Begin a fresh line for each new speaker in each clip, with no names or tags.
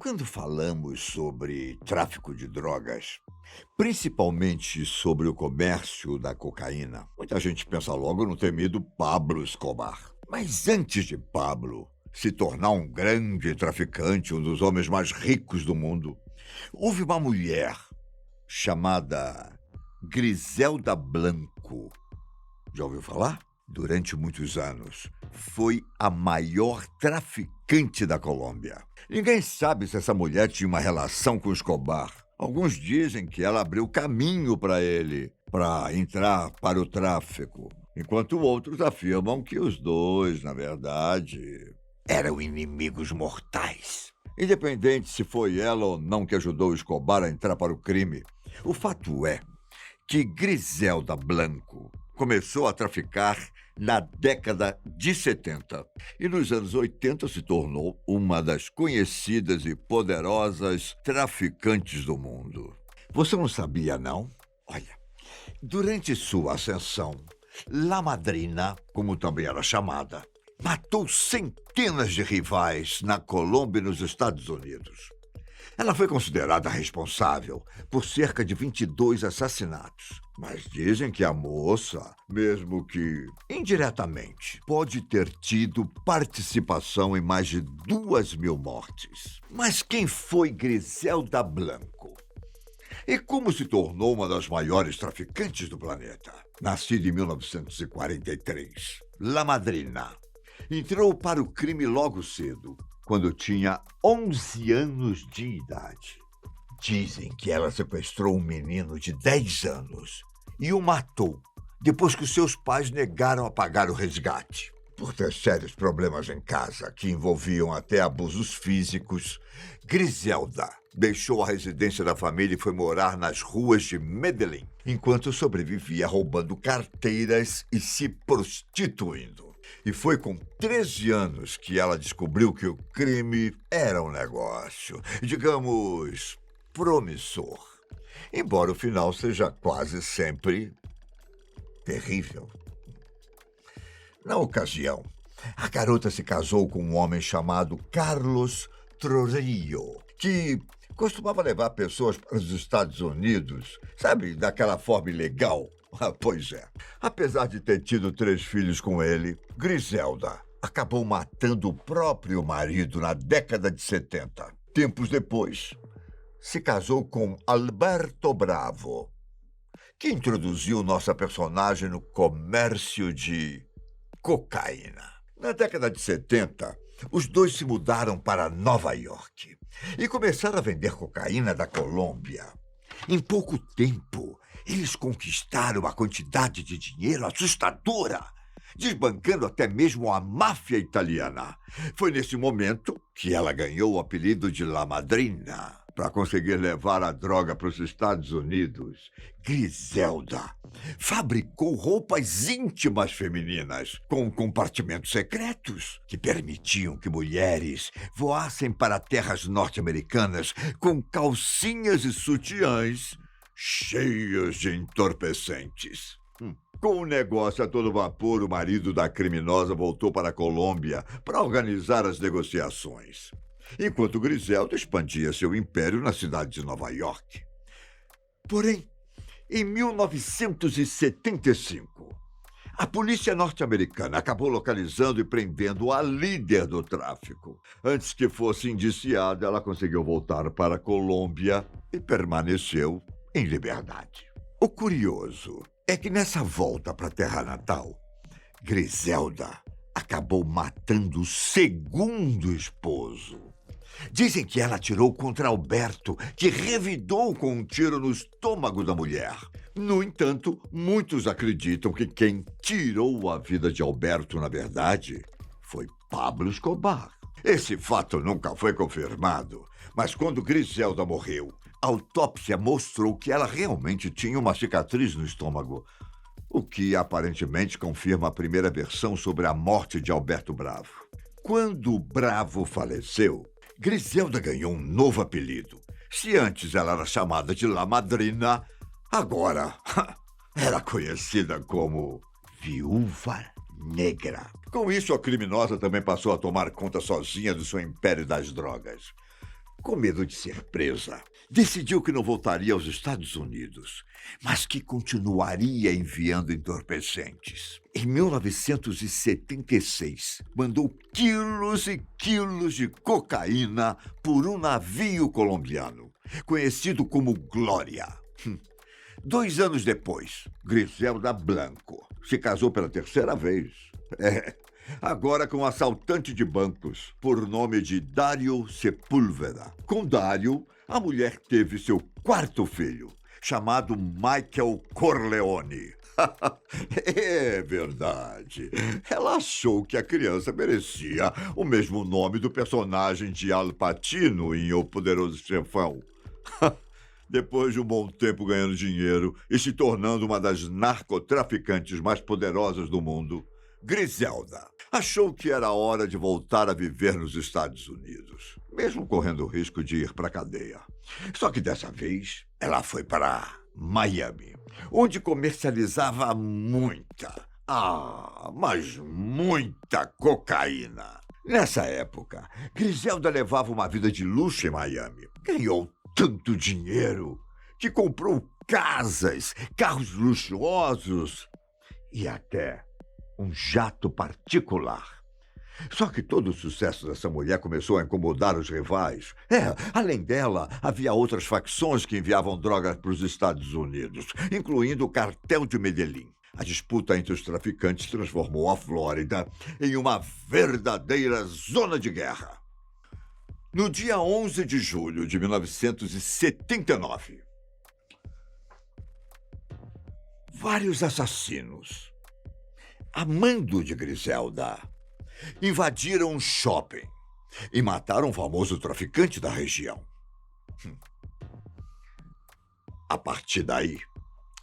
Quando falamos sobre tráfico de drogas, principalmente sobre o comércio da cocaína, muita gente pensa logo no temido Pablo Escobar. Mas antes de Pablo se tornar um grande traficante, um dos homens mais ricos do mundo, houve uma mulher chamada Griselda Blanco. Já ouviu falar? Durante muitos anos, foi a maior traficante da Colômbia. Ninguém sabe se essa mulher tinha uma relação com Escobar. Alguns dizem que ela abriu caminho para ele, para entrar para o tráfico, enquanto outros afirmam que os dois, na verdade, eram inimigos mortais. Independente se foi ela ou não que ajudou Escobar a entrar para o crime, o fato é que Griselda Blanco começou a traficar na década de 70 e nos anos 80 se tornou uma das conhecidas e poderosas traficantes do mundo. Você não sabia, não? Olha, durante sua ascensão, La Madrina, como também era chamada, matou centenas de rivais na Colômbia e nos Estados Unidos. Ela foi considerada responsável por cerca de 22 assassinatos. Mas dizem que a moça, mesmo que indiretamente, pode ter tido participação em mais de 2.000 mortes. Mas quem foi Griselda Blanco? E como se tornou uma das maiores traficantes do planeta? Nascida em 1943, La Madrina entrou para o crime logo cedo, quando tinha 11 anos de idade. Dizem que ela sequestrou um menino de 10 anos e o matou depois que seus pais negaram a pagar o resgate. Por ter sérios problemas em casa, que envolviam até abusos físicos, Griselda deixou a residência da família e foi morar nas ruas de Medellín, enquanto sobrevivia roubando carteiras e se prostituindo. E foi com 13 anos que ela descobriu que o crime era um negócio, digamos, promissor. Embora o final seja quase sempre terrível. Na ocasião, a garota se casou com um homem chamado Carlos Trujillo, que costumava levar pessoas para os Estados Unidos, sabe, daquela forma ilegal. Pois é. Apesar de ter tido 3 filhos com ele, Griselda acabou matando o próprio marido na década de 70. Tempos depois, se casou com Alberto Bravo, que introduziu nossa personagem no comércio de cocaína. Na década de 70, os dois se mudaram para Nova York e começaram a vender cocaína da Colômbia. Em pouco tempo, eles conquistaram uma quantidade de dinheiro assustadora, desbancando até mesmo a máfia italiana. Foi nesse momento que ela ganhou o apelido de La Madrina. Para conseguir levar a droga para os Estados Unidos, Griselda fabricou roupas íntimas femininas com compartimentos secretos que permitiam que mulheres voassem para terras norte-americanas com calcinhas e sutiãs cheios de entorpecentes. Com o negócio a todo vapor, o marido da criminosa voltou para a Colômbia para organizar as negociações, enquanto Griselda expandia seu império na cidade de Nova York. Porém, em 1975, a polícia norte-americana acabou localizando e prendendo a líder do tráfico. Antes que fosse indiciada, ela conseguiu voltar para a Colômbia e permaneceu em liberdade. O curioso é que nessa volta para a terra natal, Griselda acabou matando o segundo esposo. Dizem que ela atirou contra Alberto, que revidou com um tiro no estômago da mulher. No entanto, muitos acreditam que quem tirou a vida de Alberto, na verdade, foi Pablo Escobar. Esse fato nunca foi confirmado, mas quando Griselda morreu, a autópsia mostrou que ela realmente tinha uma cicatriz no estômago, o que aparentemente confirma a primeira versão sobre a morte de Alberto Bravo. Quando Bravo faleceu, Griselda ganhou um novo apelido. Se antes ela era chamada de La Madrina, agora era conhecida como Viúva Negra. Com isso, a criminosa também passou a tomar conta sozinha do seu império das drogas. Com medo de ser presa, decidiu que não voltaria aos Estados Unidos, mas que continuaria enviando entorpecentes. Em 1976, mandou quilos e quilos de cocaína por um navio colombiano, conhecido como Glória. 2 anos depois, Griselda Blanco se casou pela terceira vez. Agora com um assaltante de bancos, por nome de Dario Sepúlveda. Com Dario, a mulher teve seu quarto filho, chamado Michael Corleone. É verdade. Ela achou que a criança merecia o mesmo nome do personagem de Al Pacino em O Poderoso Chefão. Depois de um bom tempo ganhando dinheiro e se tornando uma das narcotraficantes mais poderosas do mundo, Griselda achou que era hora de voltar a viver nos Estados Unidos, mesmo correndo o risco de ir para a cadeia. Só que dessa vez, ela foi para Miami, onde comercializava mas muita cocaína. Nessa época, Griselda levava uma vida de luxo em Miami. Ganhou tanto dinheiro que comprou casas, carros luxuosos e até um jato particular. Só que todo o sucesso dessa mulher começou a incomodar os rivais. Além dela, havia outras facções que enviavam drogas para os Estados Unidos, incluindo o cartel de Medellín. A disputa entre os traficantes transformou a Flórida em uma verdadeira zona de guerra. No dia 11 de julho de 1979, vários assassinos, a mando de Griselda, invadiram um shopping e mataram um famoso traficante da região. A partir daí,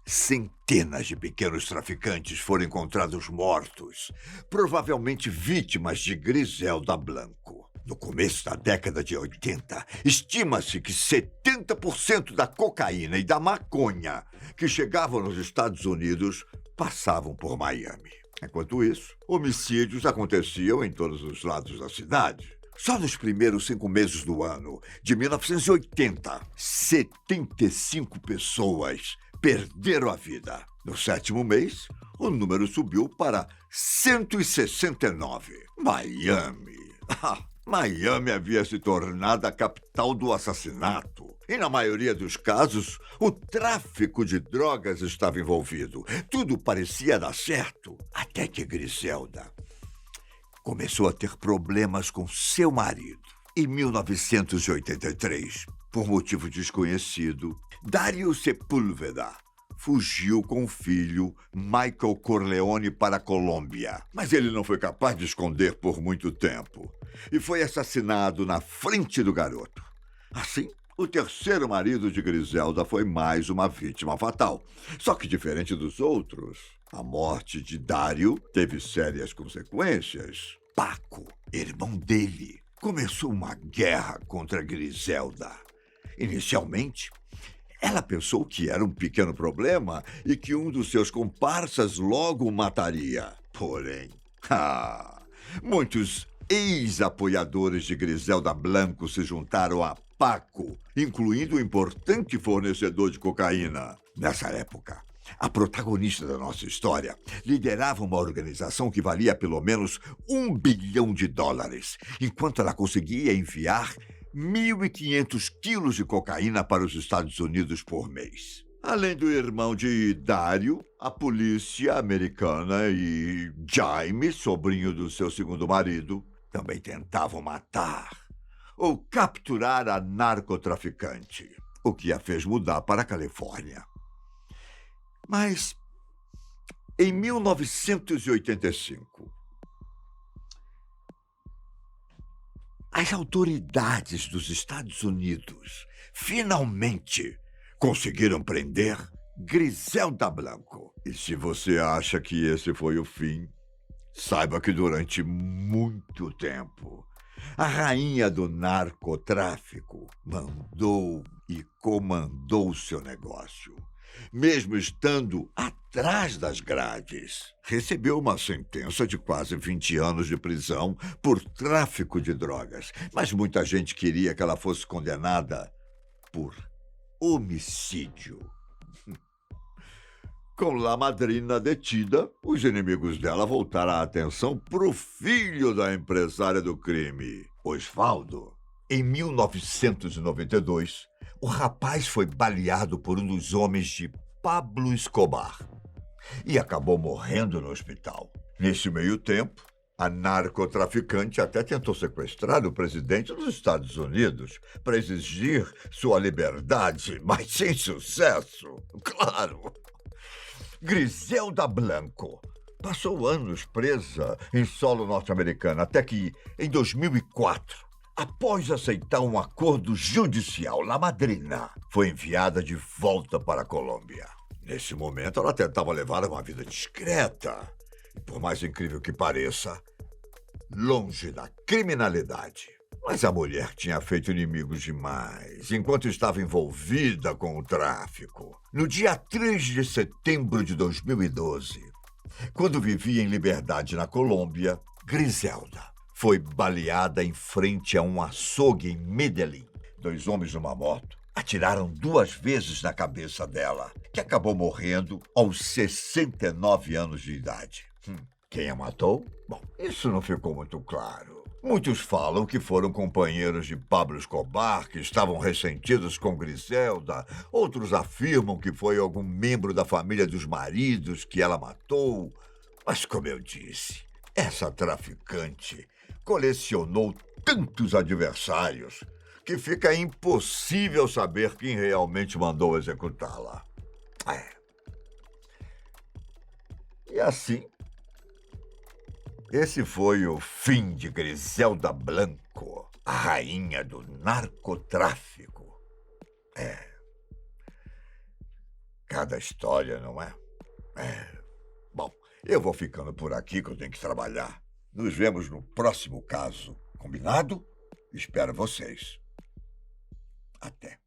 centenas de pequenos traficantes foram encontrados mortos, provavelmente vítimas de Griselda Blanco. No começo da década de 80, estima-se que 70% da cocaína e da maconha que chegavam nos Estados Unidos passavam por Miami. Enquanto isso, homicídios aconteciam em todos os lados da cidade. Só nos primeiros 5 meses do ano de 1980, 75 pessoas perderam a vida. No 7º mês, o número subiu para 169. Miami. Miami havia se tornado a capital do assassinato. E na maioria dos casos, o tráfico de drogas estava envolvido. Tudo parecia dar certo, até que Griselda começou a ter problemas com seu marido. Em 1983, por motivo desconhecido, Dario Sepúlveda fugiu com o filho Michael Corleone para a Colômbia. Mas ele não foi capaz de esconder por muito tempo e foi assassinado na frente do garoto. Assim, o terceiro marido de Griselda foi mais uma vítima fatal. Só que, diferente dos outros, a morte de Dario teve sérias consequências. Paco, irmão dele, começou uma guerra contra Griselda. Inicialmente, ela pensou que era um pequeno problema e que um dos seus comparsas logo o mataria. Porém, muitos ex-apoiadores de Griselda Blanco se juntaram a Paco, incluindo um importante fornecedor de cocaína. Nessa época, a protagonista da nossa história liderava uma organização que valia pelo menos $1 bilhão, enquanto ela conseguia enviar 1.500 quilos de cocaína para os Estados Unidos por mês. Além do irmão de Dario, a polícia americana e Jaime, sobrinho do seu segundo marido, também tentavam matar ou capturar a narcotraficante, o que a fez mudar para a Califórnia. Mas, em 1985, as autoridades dos Estados Unidos finalmente conseguiram prender Griselda Blanco. E se você acha que esse foi o fim, saiba que durante muito tempo, a rainha do narcotráfico mandou e comandou seu negócio. mesmo estando atrás das grades. Recebeu uma sentença de quase 20 anos de prisão por tráfico de drogas, mas muita gente queria que ela fosse condenada por homicídio. Com La Madrina detida, os inimigos dela voltaram a atenção para o filho da empresária do crime, Osvaldo. Em 1992, o rapaz foi baleado por um dos homens de Pablo Escobar e acabou morrendo no hospital. Nesse meio tempo, a narcotraficante até tentou sequestrar o presidente dos Estados Unidos para exigir sua liberdade, mas sem sucesso. Claro. Griselda Blanco passou anos presa em solo norte-americano, até que, em 2004, após aceitar um acordo judicial, La Madrina foi enviada de volta para a Colômbia. Nesse momento, ela tentava levar uma vida discreta, e, por mais incrível que pareça, longe da criminalidade. Mas a mulher tinha feito inimigos demais, enquanto estava envolvida com o tráfico. No dia 3 de setembro de 2012, quando vivia em liberdade na Colômbia, Griselda foi baleada em frente a um açougue em Medellín. 2 homens numa moto atiraram 2 vezes na cabeça dela, que acabou morrendo aos 69 anos de idade. Quem a matou? Bom, isso não ficou muito claro. Muitos falam que foram companheiros de Pablo Escobar, que estavam ressentidos com Griselda. Outros afirmam que foi algum membro da família dos maridos que ela matou. Mas, como eu disse, essa traficante colecionou tantos adversários que fica impossível saber quem realmente mandou executá-la. E assim, esse foi o fim de Griselda Blanco, a rainha do narcotráfico. Cada história, não é? Bom, eu vou ficando por aqui que eu tenho que trabalhar. Nos vemos no próximo caso, combinado? Espero vocês. Até.